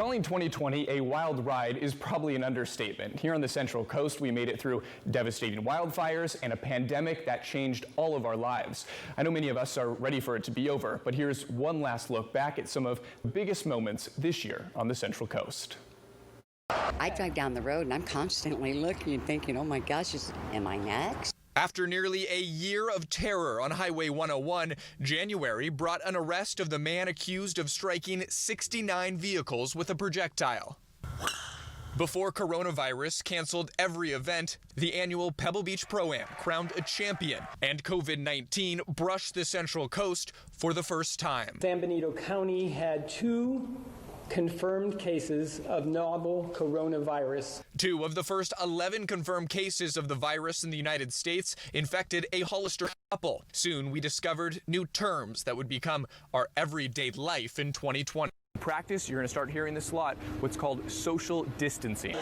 Calling 2020 a wild ride is probably an understatement. Here on the Central Coast, we made it through devastating wildfires and a pandemic that changed all of our lives. I know many of us are ready for it to be over, but here's one last look back at some of the biggest moments this year on the Central Coast. I drive down the road and I'm constantly looking and thinking, oh my gosh, am I next? After nearly a year of terror on Highway 101, January brought an arrest of the man accused of striking 69 vehicles with a projectile. Before coronavirus canceled every event, the annual Pebble Beach Pro-Am crowned a champion, and COVID-19 brushed the Central Coast for the first time. San Benito County had 2 confirmed cases of novel coronavirus. 2 of the first 11 confirmed cases of the virus in the United States infected a Hollister couple. Soon we discovered new terms that would become our everyday life in 2020. In practice, you're going to start hearing this a lot, what's called social distancing.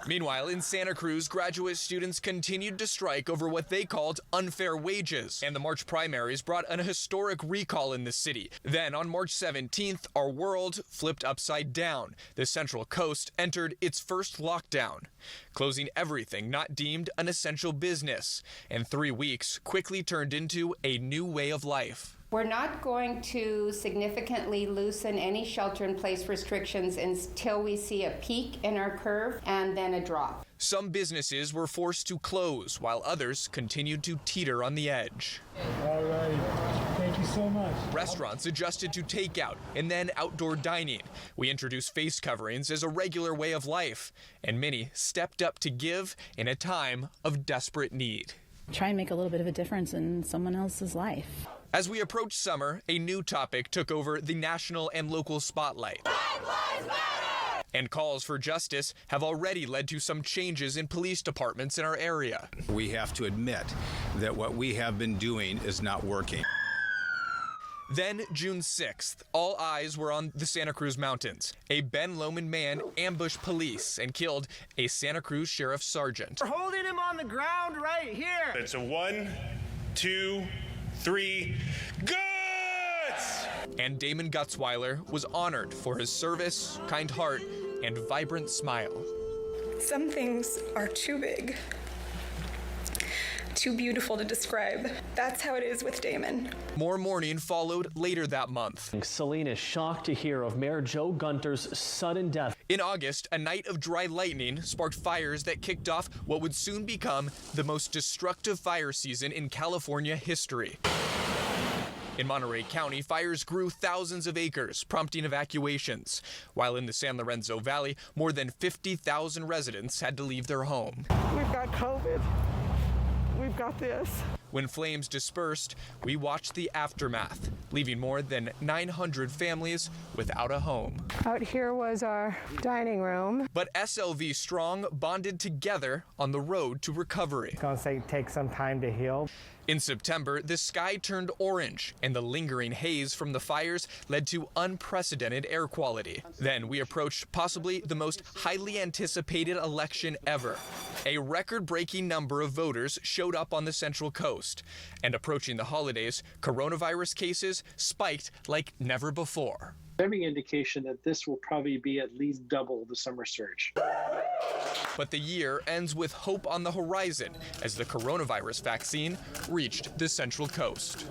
Meanwhile, in Santa Cruz, graduate students continued to strike over what they called unfair wages. And the March primaries brought an historic recall in the city. Then on March 17th, our world flipped upside down. The Central Coast entered its first lockdown, closing everything not deemed an essential business. And 3 weeks quickly turned into a new way of life. We're not going to significantly loosen any shelter-in-place restrictions until we see a peak in our curve and then a drop. Some businesses were forced to close, while others continued to teeter on the edge. All right. Thank you so much. Restaurants adjusted to takeout and then outdoor dining. We introduced face coverings as a regular way of life, and many stepped up to give in a time of desperate need. Try and make a little bit of a difference in someone else's life. As we approach summer, a new topic took over the national and local spotlight. Black Lives Matter! And calls for justice have already led to some changes in police departments in our area. We have to admit that what we have been doing is not working. Then, June 6th, all eyes were on the Santa Cruz Mountains. A Ben Lomond man ambushed police and killed a Santa Cruz sheriff's sergeant. We're holding him on the ground right here. It's a 1, 2, 3, Guts! And Damon Gutzweiler was honored for his service, kind heart, and vibrant smile. Some things are too big, too beautiful to describe. That's how it is with Damon. More mourning followed later that month. Celine is shocked to hear of Mayor Joe Gunter's sudden death. In August, a night of dry lightning sparked fires that kicked off what would soon become the most destructive fire season in California history. In Monterey County, fires grew thousands of acres, prompting evacuations. While in the San Lorenzo Valley, more than 50,000 residents had to leave their home. We've got COVID. We've got this. When flames dispersed, we watched the aftermath, leaving more than 900 families without a home. Out here was our dining room. But SLV Strong bonded together on the road to recovery. It's going to take some time to heal. In September, the sky turned orange, and the lingering haze from the fires led to unprecedented air quality. Then we approached possibly the most highly anticipated election ever. A record-breaking number of voters showed up on the Central Coast. And approaching the holidays, coronavirus cases spiked like never before. Every indication that this will probably be at least double the summer surge. But the year ends with hope on the horizon as the coronavirus vaccine reached the Central Coast.